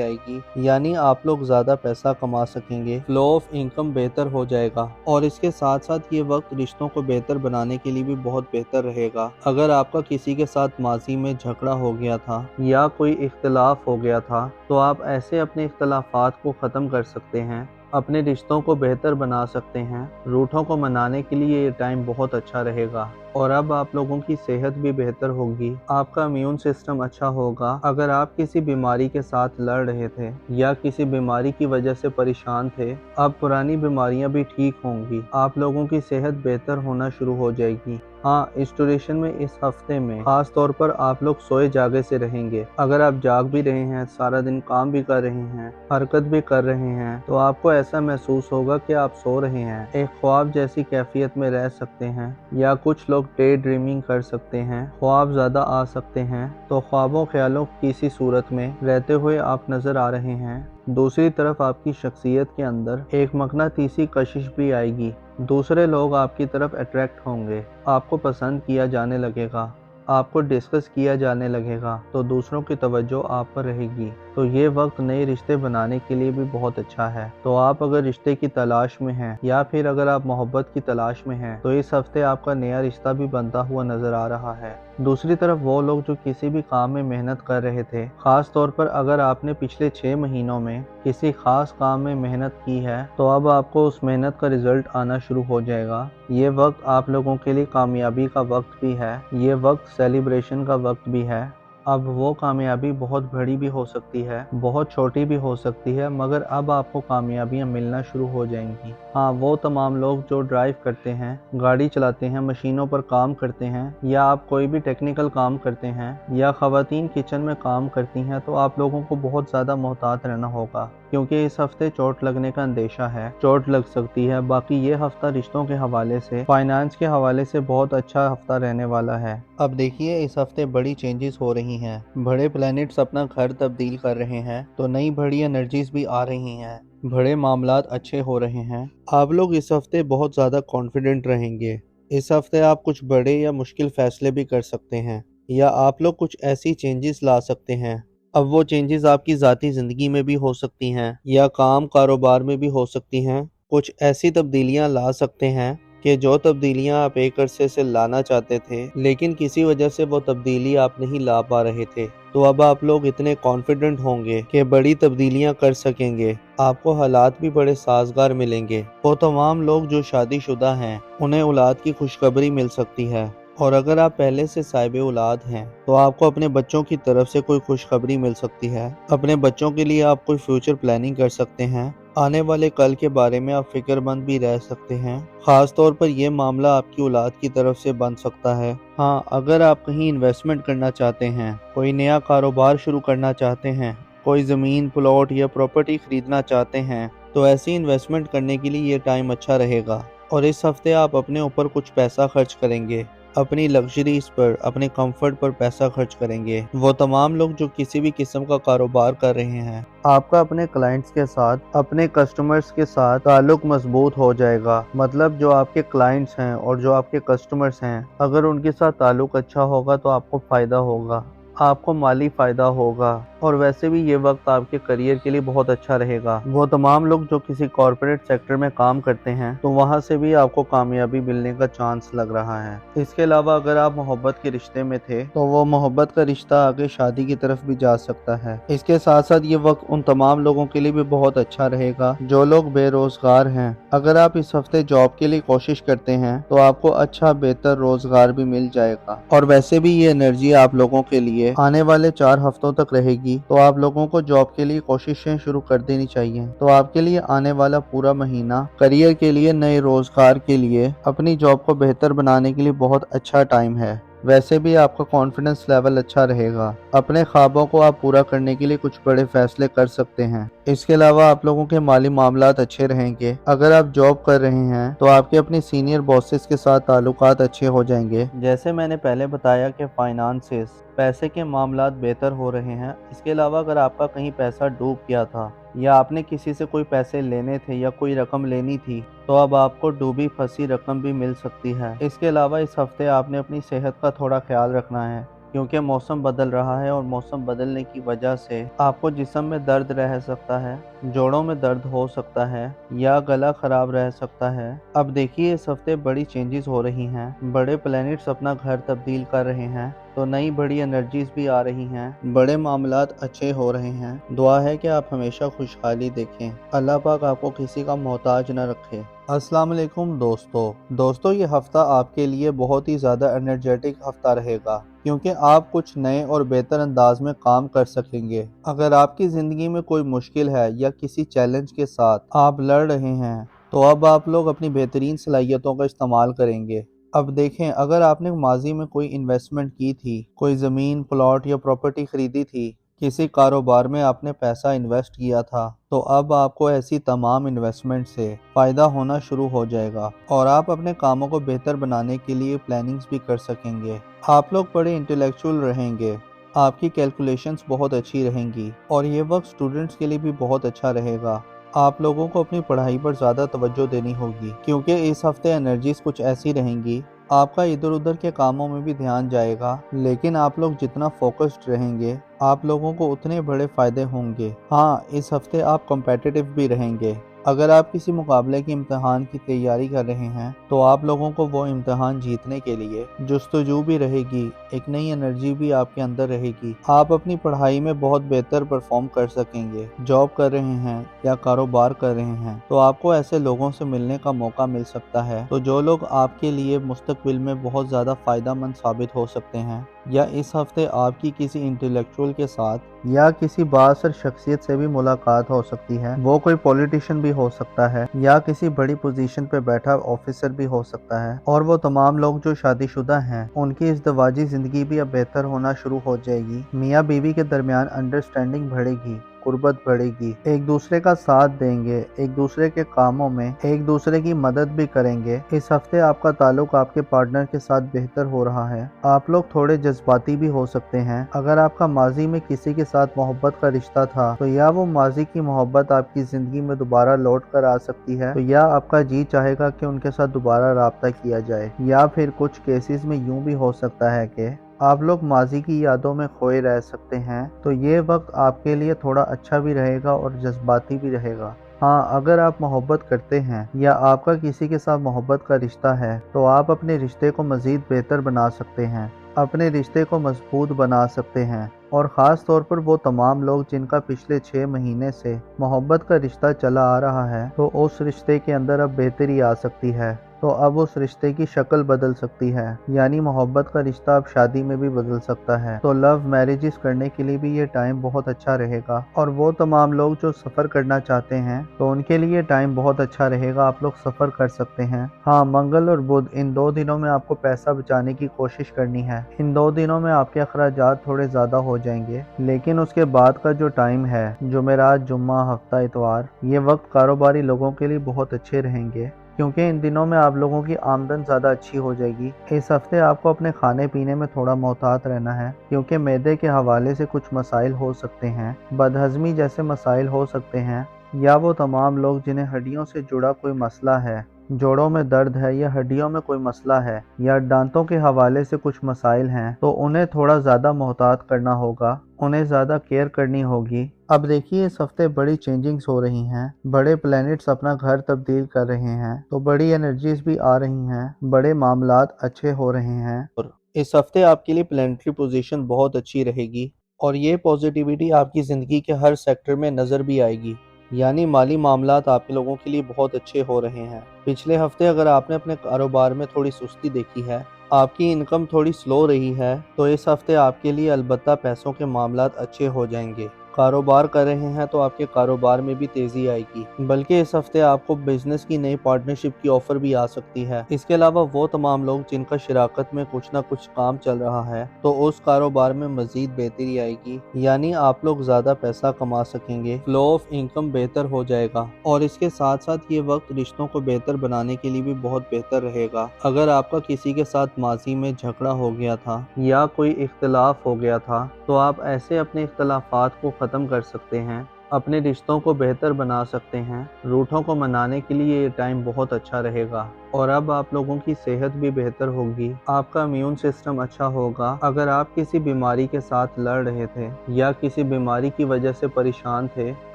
आएगी, यानी आप लोग ज़्यादा पैसा कमा सकेंगे, फ्लो ऑफ इनकम बेहतर हो जाएगा। और इसके साथ साथ ये वक्त रिश्तों को बेहतर बनाने के लिए भी बहुत बेहतर रहेगा। अगर आपका किसी के साथ माजी में झगड़ा हो गया था या कोई इख्तलाफ हो गया था तो आप ऐसे अपने इख्तलाफात को ख़त्म कर सकते हैं, अपने रिश्तों को बेहतर बना सकते हैं। रूठों को मनाने के लिए ये टाइम बहुत अच्छा रहेगा। और अब आप लोगों की सेहत भी बेहतर होगी, आपका इम्यून सिस्टम अच्छा होगा। अगर आप किसी बीमारी के साथ लड़ रहे थे या किसी बीमारी की वजह से परेशान थे, अब पुरानी बीमारियां भी ठीक होंगी, आप लोगों की सेहत बेहतर होना शुरू हो जाएगी। हाँ, इस ड्यूरेशन में इस हफ्ते में खास तौर पर आप लोग सोए जागे से रहेंगे। अगर आप जाग भी रहे हैं, सारा दिन काम भी कर रहे हैं, हरकत भी कर रहे हैं, तो आपको ऐसा महसूस होगा कि आप सो रहे हैं, एक ख्वाब जैसी कैफियत में रह सकते हैं। या कुछ लोग डे ड्रीमिंग कर सकते हैं, ख्वाब ज़्यादा आ सकते हैं, तो ख्वाबों ख्यालों की सी सूरत में रहते हुए आप नज़र आ रहे हैं। दूसरी तरफ आपकी शख्सियत के अंदर एक मकनातीसी कशिश भी आएगी, दूसरे लोग आपकी तरफ अट्रैक्ट होंगे, आपको पसंद किया जाने लगेगा, आपको डिस्कस किया जाने लगेगा, तो दूसरों की तवज्जो आप पर रहेगी। तो ये वक्त नए रिश्ते बनाने के लिए भी बहुत अच्छा है। तो आप अगर रिश्ते की तलाश में हैं या फिर अगर आप मोहब्बत की तलाश में हैं तो इस हफ्ते आपका नया रिश्ता भी बनता हुआ नजर आ रहा है। दूसरी तरफ वो लोग जो किसी भी काम में मेहनत कर रहे थे, खास तौर पर अगर आपने पिछले 6 महीनों में किसी खास काम में मेहनत की है, तो अब आपको उस मेहनत का रिजल्ट आना शुरू हो जाएगा। ये वक्त आप लोगों के लिए कामयाबी का वक्त भी है, ये वक्त सेलिब्रेशन का वक्त भी है। अब वो कामयाबी बहुत बड़ी भी हो सकती है, बहुत छोटी भी हो सकती है, मगर अब आपको कामयाबियां मिलना शुरू हो जाएंगी। हाँ, वो तमाम लोग जो ड्राइव करते हैं, गाड़ी चलाते हैं, मशीनों पर काम करते हैं, या आप कोई भी टेक्निकल काम करते हैं, या ख़वातीन किचन में काम करती हैं, तो आप लोगों को बहुत ज़्यादा मोहतात रहना होगा, क्योंकि इस हफ्ते चोट लगने का अंदेशा है, चोट लग सकती है। बाकी ये हफ्ता रिश्तों के हवाले से, फाइनेंस के हवाले से बहुत अच्छा हफ्ता रहने वाला है। अब देखिए, इस हफ्ते बड़ी चेंजेस हो रही हैं, बड़े प्लैनेट्स अपना घर तब्दील कर रहे हैं, तो नई बड़ी एनर्जीज भी आ रही हैं, बड़े मामलात अच्छे हो रहे हैं। आप लोग इस हफ्ते बहुत ज़्यादा कॉन्फिडेंट रहेंगे। इस हफ्ते आप कुछ बड़े या मुश्किल फैसले भी कर सकते हैं, या आप लोग कुछ ऐसी चेंजेस ला सकते हैं। अब वो चेंजेस आपकी ज़ाती ज़िंदगी में भी हो सकती हैं, या काम कारोबार में भी हो सकती हैं। कुछ ऐसी तब्दीलियां ला सकते हैं कि जो तब्दीलियां आप एक अरसे से लाना चाहते थे, लेकिन किसी वजह से वो तब्दीली आप नहीं ला पा रहे थे। तो अब आप लोग इतने कॉन्फिडेंट होंगे कि बड़ी तब्दीलियां कर सकेंगे। आपको हालात भी बड़े साजगार मिलेंगे। वो तमाम लोग जो शादीशुदा हैं, उन्हें औलाद की खुशखबरी मिल सकती है। और अगर आप पहले से साहिब औलाद हैं, तो आपको अपने बच्चों की तरफ से कोई खुशखबरी मिल सकती है। अपने बच्चों के लिए आप कोई फ्यूचर प्लानिंग कर सकते हैं। आने वाले कल के बारे में आप फिक्रमंद भी रह सकते हैं। खास तौर पर यह मामला आपकी औलाद की तरफ से बन सकता है। हाँ, अगर आप कहीं इन्वेस्टमेंट करना चाहते हैं, कोई नया कारोबार शुरू करना चाहते हैं, कोई ज़मीन, प्लॉट या प्रॉपर्टी खरीदना चाहते हैं, तो ऐसी इन्वेस्टमेंट करने के लिए ये टाइम अच्छा रहेगा। और इस हफ्ते आप अपने ऊपर कुछ पैसा खर्च करेंगे, अपनी लग्जरीज पर, अपने कंफर्ट पर पैसा खर्च करेंगे। वो तमाम लोग जो किसी भी किस्म का कारोबार कर रहे हैं, आपका अपने क्लाइंट्स के साथ, अपने कस्टमर्स के साथ ताल्लुक मजबूत हो जाएगा। मतलब जो आपके क्लाइंट्स हैं और जो आपके कस्टमर्स हैं, अगर उनके साथ ताल्लुक अच्छा होगा तो आपको फ़ायदा होगा, आपको माली फ़ायदा होगा। और वैसे भी ये वक्त आपके करियर के लिए बहुत अच्छा रहेगा। वो तमाम लोग जो किसी कॉर्पोरेट सेक्टर में काम करते हैं, तो वहाँ से भी आपको कामयाबी मिलने का चांस लग रहा है। इसके अलावा अगर आप मोहब्बत के रिश्ते में थे, तो वो मोहब्बत का रिश्ता आगे शादी की तरफ भी जा सकता है। इसके साथ साथ ये वक्त उन तमाम लोगों के लिए भी बहुत अच्छा रहेगा जो लोग बेरोजगार हैं। अगर आप इस हफ्ते जॉब के लिए कोशिश करते हैं, तो आपको अच्छा बेहतर रोजगार भी मिल जाएगा। और वैसे भी ये एनर्जी आप लोगों के लिए आने वाले 4 हफ्तों तक रहेगी, तो आप लोगों को जॉब के लिए कोशिशें शुरू कर देनी चाहिए। तो आपके लिए आने वाला पूरा महीना करियर के लिए, नए रोजगार के लिए, अपनी जॉब को बेहतर बनाने के लिए बहुत अच्छा टाइम है। वैसे भी आपका कॉन्फिडेंस लेवल अच्छा रहेगा। अपने ख्वाबों को आप पूरा करने के लिए कुछ बड़े फैसले कर सकते हैं। इसके अलावा आप लोगों के माली मामलात अच्छे रहेंगे। अगर आप जॉब कर रहे हैं, तो आपके अपने सीनियर बॉसेस के साथ ताल्लुकात अच्छे हो जाएंगे। जैसे मैंने पहले बताया कि फाइनेंसेस, पैसे के मामलात बेहतर हो रहे हैं। इसके अलावा अगर आपका कहीं पैसा डूब गया था, या आपने किसी से कोई पैसे लेने थे या कोई रकम लेनी थी, तो अब आपको डूबी फंसी रकम भी मिल सकती है। इसके अलावा इस हफ्ते आपने अपनी सेहत का थोड़ा ख्याल रखना है, क्योंकि मौसम बदल रहा है और मौसम बदलने की वजह से आपको जिस्म में दर्द रह सकता है, जोड़ों में दर्द हो सकता है, या गला खराब रह सकता है। अब देखिए, इस हफ्ते बड़ी चेंजेस हो रही हैं, बड़े प्लैनेट्स अपना घर तब्दील कर रहे हैं, तो नई बड़ी एनर्जीज भी आ रही हैं, बड़े मामलात अच्छे हो रहे हैं। दुआ है कि आप हमेशा खुशहाली देखें। अल्लाह पाक आपको किसी का मोहताज न रखे। अस्सलाम वालेकुम दोस्तों, ये हफ्ता आपके लिए बहुत ही ज़्यादा एनर्जेटिक हफ्ता रहेगा, क्योंकि आप कुछ नए और बेहतर अंदाज में काम कर सकेंगे। अगर आपकी ज़िंदगी में कोई मुश्किल है या किसी चैलेंज के साथ आप लड़ रहे हैं, तो अब आप लोग अपनी बेहतरीन सलाहियतों का इस्तेमाल करेंगे। अब देखें, अगर आपने माजी में कोई इन्वेस्टमेंट की थी, कोई ज़मीन, प्लॉट या प्रॉपर्टी खरीदी थी, किसी कारोबार में आपने पैसा इन्वेस्ट किया था, तो अब आपको ऐसी तमाम इन्वेस्टमेंट से फ़ायदा होना शुरू हो जाएगा और आप अपने कामों को बेहतर बनाने के लिए प्लानिंग्स भी कर सकेंगे। आप लोग बड़े इंटेलेक्चुअल रहेंगे, आपकी कैलकुलेशंस बहुत अच्छी रहेंगी, और ये वक्त स्टूडेंट्स के लिए भी बहुत अच्छा रहेगा। आप लोगों को अपनी पढ़ाई पर ज़्यादा तवज्जो देनी होगी, क्योंकि इस हफ्ते एनर्जीज कुछ ऐसी रहेंगी, आपका इधर उधर के कामों में भी ध्यान जाएगा, लेकिन आप लोग जितना फोकस्ड रहेंगे, आप लोगों को उतने बड़े फ़ायदे होंगे। हाँ, इस हफ्ते आप कॉम्पिटिटिव भी रहेंगे। अगर आप किसी मुकाबले के इम्तिहान की तैयारी कर रहे हैं तो आप लोगों को वो इम्तिहान जीतने के लिए जस्तजू भी रहेगी, एक नई एनर्जी भी आपके अंदर रहेगी। आप अपनी पढ़ाई में बहुत बेहतर परफॉर्म कर सकेंगे। जॉब कर रहे हैं या कारोबार कर रहे हैं तो आपको ऐसे लोगों से मिलने का मौका मिल सकता है तो जो लोग आपके लिए मुस्तकबिल में बहुत ज़्यादा फ़ायदेमंद साबित हो सकते हैं। या इस हफ्ते आपकी किसी इंटेलेक्चुअल के साथ या किसी बाअसर शख्सियत से भी मुलाकात हो सकती है। वो कोई पॉलिटिशियन भी हो सकता है या किसी बड़ी पोजीशन पे बैठा ऑफिसर भी हो सकता है। और वो तमाम लोग जो शादीशुदा हैं उनकी इज़्दिवाजी ज़िंदगी भी अब बेहतर होना शुरू हो जाएगी। मियाँ बीवी के दरमियान अंडरस्टैंडिंग बढ़ेगी, कुर्बत बढ़ेगी, एक दूसरे का साथ देंगे, एक दूसरे के कामों में एक दूसरे की मदद भी करेंगे। इस हफ्ते आपका ताल्लुक आपके पार्टनर के साथ बेहतर हो रहा है। आप लोग थोड़े जज्बाती भी हो सकते हैं। अगर आपका माजी में किसी के साथ मोहब्बत का रिश्ता था तो या वो माजी की मोहब्बत आपकी जिंदगी में दोबारा लौट कर आ सकती है तो या आपका जी चाहेगा कि उनके साथ दोबारा राब्ता किया जाए। या फिर कुछ केसेस में यूं भी हो सकता है कि आप लोग माजी की यादों में खोए रह सकते हैं। तो ये वक्त आपके लिए थोड़ा अच्छा भी रहेगा और जज्बाती भी रहेगा। हाँ, अगर आप मोहब्बत करते हैं या आपका किसी के साथ मोहब्बत का रिश्ता है तो आप अपने रिश्ते को मज़ीद बेहतर बना सकते हैं, अपने रिश्ते को मजबूत बना सकते हैं। और ख़ास तौर पर वो तमाम लोग जिनका पिछले 6 महीने से मोहब्बत का रिश्ता चला आ रहा है तो उस रिश्ते के अंदर अब बेहतरी आ सकती है। तो अब उस रिश्ते की शक्ल बदल सकती है, यानी मोहब्बत का रिश्ता अब शादी में भी बदल सकता है। तो लव मैरिजेस करने के लिए भी ये टाइम बहुत अच्छा रहेगा। और वो तमाम लोग जो सफ़र करना चाहते हैं तो उनके लिए टाइम बहुत अच्छा रहेगा, आप लोग सफ़र कर सकते हैं। हाँ, मंगल और बुध इन 2 दिनों में आपको पैसा बचाने की कोशिश करनी है। इन 2 दिनों में आपके अखराजात थोड़े ज़्यादा हो जाएंगे, लेकिन उसके बाद का जो टाइम है, जुमेरात, जुम्मा, हफ्ता, इतवार, ये वक्त कारोबारी लोगों के लिए बहुत अच्छे रहेंगे क्योंकि इन दिनों में आप लोगों की आमदन ज़्यादा अच्छी हो जाएगी। इस हफ्ते आपको अपने खाने पीने में थोड़ा मोहतात रहना है क्योंकि मैदे के हवाले से कुछ मसाइल हो सकते हैं, बदहज़मी जैसे मसाइल हो सकते हैं। या वो तमाम लोग जिन्हें हड्डियों से जुड़ा कोई मसला है, जोड़ों में दर्द है या हड्डियों में कोई मसला है या दांतों के हवाले से कुछ मसाइल हैं तो उन्हें थोड़ा ज़्यादा मोहतात करना होगा, उन्हें ज़्यादा केयर करनी होगी। अब देखिए, इस हफ्ते बड़ी चेंजिंग्स हो रही हैं, बड़े प्लैनेट्स अपना घर तब्दील कर रहे हैं तो बड़ी एनर्जीज भी आ रही हैं, बड़े मामलात अच्छे हो रहे हैं। और इस हफ्ते आपके लिए प्लैनेटरी पोजीशन बहुत अच्छी रहेगी और ये पॉजिटिविटी आपकी ज़िंदगी के हर सेक्टर में नज़र भी आएगी। यानी माली मामलात आप लोगों के लिए बहुत अच्छे हो रहे हैं। पिछले हफ्ते अगर आपने अपने कारोबार में थोड़ी सुस्ती देखी है, आपकी इनकम थोड़ी स्लो रही है, तो इस हफ्ते आपके लिए अलबत्ता पैसों के मामलात अच्छे हो जाएंगे। कारोबार कर रहे हैं तो आपके कारोबार में भी तेज़ी आएगी, बल्कि इस हफ्ते आपको बिजनेस की नई पार्टनरशिप की ऑफ़र भी आ सकती है। इसके अलावा वो तमाम लोग जिनका शराकत में कुछ ना कुछ काम चल रहा है तो उस कारोबार में मज़ीद बेहतरी आएगी, यानी आप लोग ज़्यादा पैसा कमा सकेंगे, फ्लो ऑफ इनकम बेहतर हो जाएगा। और इसके साथ साथ ये वक्त रिश्तों को बेहतर बनाने के लिए भी बहुत बेहतर रहेगा। अगर आपका किसी के साथ माजी में झगड़ा हो गया था या कोई इख्तलाफ हो गया था तो आप ऐसे अपने इख्तलाफात को ख़त्म कर सकते हैं, अपने रिश्तों को बेहतर बना सकते हैं। रूठों को मनाने के लिए ये टाइम बहुत अच्छा रहेगा। और अब आप लोगों की सेहत भी बेहतर होगी, आपका इम्यून सिस्टम अच्छा होगा। अगर आप किसी बीमारी के साथ लड़ रहे थे या किसी बीमारी की वजह से परेशान थे,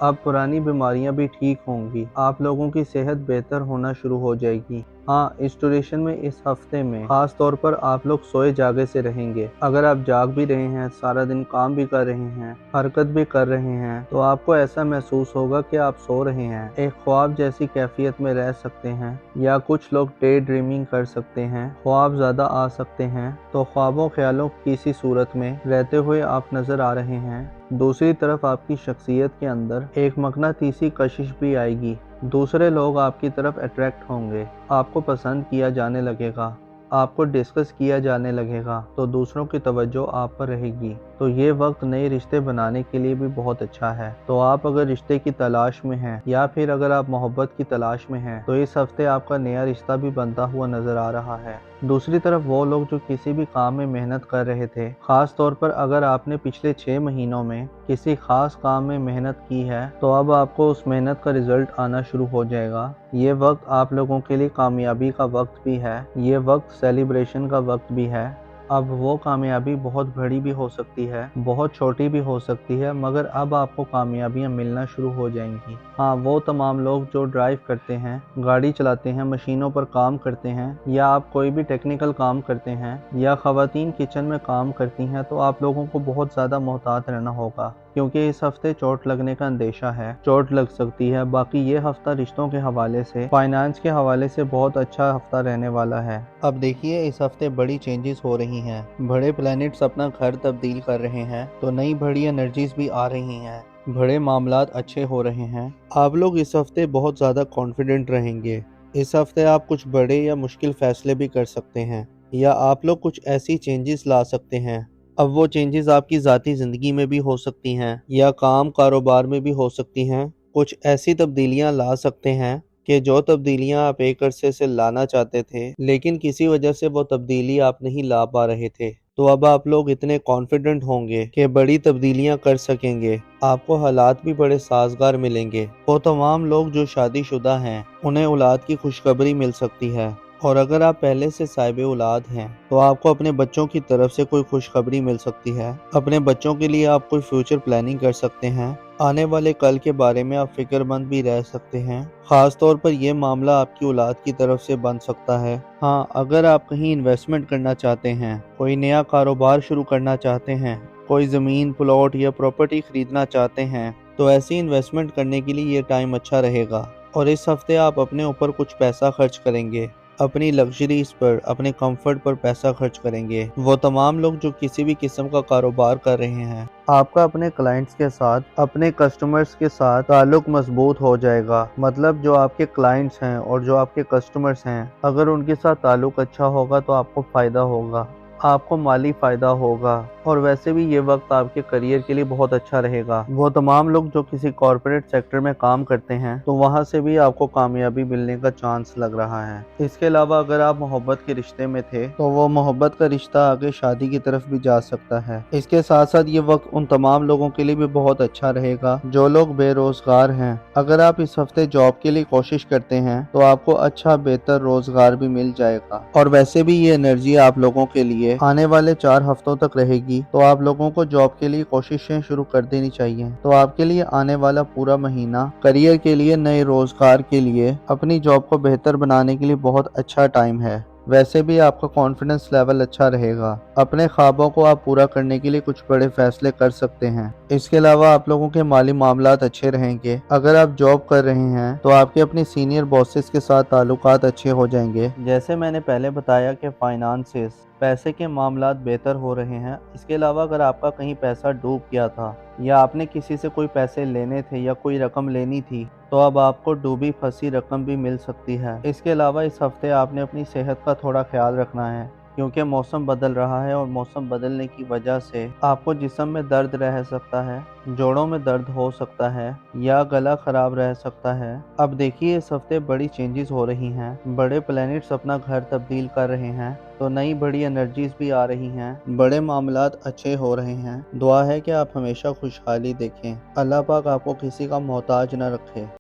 अब पुरानी बीमारियां भी ठीक होंगी, आप लोगों की सेहत बेहतर होना शुरू हो जाएगी। हाँ, इस ड्यूरेशन में इस हफ्ते में खास तौर पर आप लोग सोए जागे से रहेंगे। अगर आप जाग भी रहे हैं, सारा दिन काम भी कर रहे हैं, हरकत भी कर रहे हैं, तो आपको ऐसा महसूस होगा कि आप सो रहे हैं, एक ख्वाब जैसी कैफियत में रह सकते हैं। या कुछ लोग डे ड्रीमिंग कर सकते हैं, ख्वाब ज़्यादा आ सकते हैं, तो ख्वाबों ख्यालों की सी सूरत में रहते हुए आप नज़र आ रहे हैं। दूसरी तरफ आपकी शख्सियत के अंदर एक मकनातीसी कशिश भी आएगी, दूसरे लोग आपकी तरफ अट्रैक्ट होंगे, आपको पसंद किया जाने लगेगा, आपको डिस्कस किया जाने लगेगा, तो दूसरों की तवज्जो आप पर रहेगी। तो ये वक्त नए रिश्ते बनाने के लिए भी बहुत अच्छा है। तो आप अगर रिश्ते की तलाश में हैं या फिर अगर आप मोहब्बत की तलाश में हैं तो इस हफ्ते आपका नया रिश्ता भी बनता हुआ नजर आ रहा है। दूसरी तरफ वो लोग जो किसी भी काम में मेहनत कर रहे थे, खास तौर पर अगर आपने पिछले 6 महीनों में किसी खास काम में मेहनत की है तो अब आपको उस मेहनत का रिजल्ट आना शुरू हो जाएगा। ये वक्त आप लोगों के लिए कामयाबी का वक्त भी है, ये वक्त सेलिब्रेशन का वक्त भी है। اب वो कामयाबी बहुत बड़ी भी हो सकती है, बहुत छोटी भी हो सकती है, मगर अब आपको कामयाबियां मिलना शुरू हो जाएंगी। हाँ, वो तमाम लोग जो ड्राइव करते हैं, गाड़ी चलाते हैं, मशीनों पर काम करते हैं, या आप कोई भी टेक्निकल काम करते हैं, या ख़वातीन किचन में काम करती हैं, तो आप लोगों को बहुत ज़्यादा मोहतात रहना होगा, क्योंकि इस हफ्ते चोट लगने का अंदेशा है, चोट लग सकती है। बाकी ये हफ्ता रिश्तों के हवाले से, फाइनेंस के हवाले से बहुत अच्छा हफ्ता रहने वाला है। अब देखिए, इस हफ्ते बड़ी चेंजेस हो रही हैं, बड़े प्लैनेट्स अपना घर तब्दील कर रहे हैं, तो नई बड़ी एनर्जीज भी आ रही हैं, बड़े मामलात अच्छे हो रहे हैं। आप लोग इस हफ्ते बहुत ज़्यादा कॉन्फिडेंट रहेंगे। इस हफ्ते आप कुछ बड़े या मुश्किल फैसले भी कर सकते हैं, या आप लोग कुछ ऐसी चेंजेस ला सकते हैं। अब वो चेंजेस आपकी ज़ाती ज़िंदगी में भी हो सकती हैं, या काम कारोबार में भी हो सकती हैं। कुछ ऐसी तब्दीलियां ला सकते हैं कि जो तब्दीलियां आप एक अरसे से लाना चाहते थे, लेकिन किसी वजह से वो तब्दीली आप नहीं ला पा रहे थे। तो अब आप लोग इतने कॉन्फिडेंट होंगे कि बड़ी तब्दीलियां कर सकेंगे। आपको हालात भी बड़े साजगार मिलेंगे। वो तमाम लोग जो शादीशुदा हैं, उन्हें औलाद की खुशखबरी मिल सकती है। और अगर आप पहले से साहिब औलाद हैं, तो आपको अपने बच्चों की तरफ से कोई खुशखबरी मिल सकती है। अपने बच्चों के लिए आप कोई फ्यूचर प्लानिंग कर सकते हैं। आने वाले कल के बारे में आप फिक्रमंद भी रह सकते हैं। खास तौर पर यह मामला आपकी औलाद की तरफ से बन सकता है। हाँ, अगर आप कहीं इन्वेस्टमेंट करना चाहते हैं, कोई नया कारोबार शुरू करना चाहते हैं, कोई ज़मीन, प्लॉट या प्रॉपर्टी खरीदना चाहते हैं, तो ऐसी इन्वेस्टमेंट करने के लिए ये टाइम अच्छा रहेगा। और इस हफ्ते आप अपने ऊपर कुछ पैसा खर्च करेंगे, अपनी लग्जरीज पर, अपने कंफर्ट पर पैसा खर्च करेंगे। वो तमाम लोग जो किसी भी किस्म का कारोबार कर रहे हैं, आपका अपने क्लाइंट्स के साथ, अपने कस्टमर्स के साथ ताल्लुक मजबूत हो जाएगा। मतलब जो आपके क्लाइंट्स हैं और जो आपके कस्टमर्स हैं, अगर उनके साथ ताल्लुक अच्छा होगा तो आपको फ़ायदा होगा, आपको माली फ़ायदा होगा। और वैसे भी ये वक्त आपके करियर के लिए बहुत अच्छा रहेगा। वो तमाम लोग जो किसी कॉरपोरेट सेक्टर में काम करते हैं, तो वहाँ से भी आपको कामयाबी मिलने का चांस लग रहा है। इसके अलावा अगर आप मोहब्बत के रिश्ते में थे, तो वो मोहब्बत का रिश्ता आगे शादी की तरफ भी जा सकता है। इसके साथ साथ ये वक्त उन तमाम लोगों के लिए भी बहुत अच्छा रहेगा जो लोग बेरोजगार हैं। अगर आप इस हफ्ते जॉब के लिए कोशिश करते हैं, तो आपको अच्छा बेहतर रोजगार भी मिल जाएगा। और वैसे भी ये एनर्जी आप लोगों के लिए आने वाले 4 हफ्तों तक रहेगी, तो आप लोगों को जॉब के लिए कोशिशें शुरू कर देनी चाहिए। तो आपके लिए आने वाला पूरा महीना करियर के लिए, नए रोजगार के लिए, अपनी जॉब को बेहतर बनाने के लिए बहुत अच्छा टाइम है। वैसे भी आपका कॉन्फिडेंस लेवल अच्छा रहेगा। अपने ख्वाबों को आप पूरा करने के लिए कुछ बड़े फैसले कर सकते हैं। इसके अलावा आप लोगों के माली मामलात अच्छे रहेंगे। अगर आप जॉब कर रहे हैं, तो आपके अपने सीनियर बॉसेस के साथ ताल्लुकात अच्छे हो जाएंगे। जैसे मैंने पहले बताया कि फाइनेंसेस, पैसे के मामलात बेहतर हो रहे हैं। इसके अलावा अगर आपका कहीं पैसा डूब गया था, या आपने किसी से कोई पैसे लेने थे या कोई रकम लेनी थी, तो अब आपको डूबी फंसी रकम भी मिल सकती है। इसके अलावा इस हफ्ते आपने अपनी सेहत का थोड़ा ख्याल रखना है, क्योंकि मौसम बदल रहा है और मौसम बदलने की वजह से आपको जिस्म में दर्द रह सकता है, जोड़ों में दर्द हो सकता है, या गला खराब रह सकता है। अब देखिए, इस हफ्ते बड़ी चेंजेस हो रही हैं, बड़े प्लैनेट्स अपना घर तब्दील कर रहे हैं, तो नई बड़ी एनर्जीज भी आ रही हैं, बड़े मामलात अच्छे हो रहे हैं। दुआ है कि आप हमेशा खुशहाली देखें। अल्लाह पाक आपको किसी का मोहताज न रखे।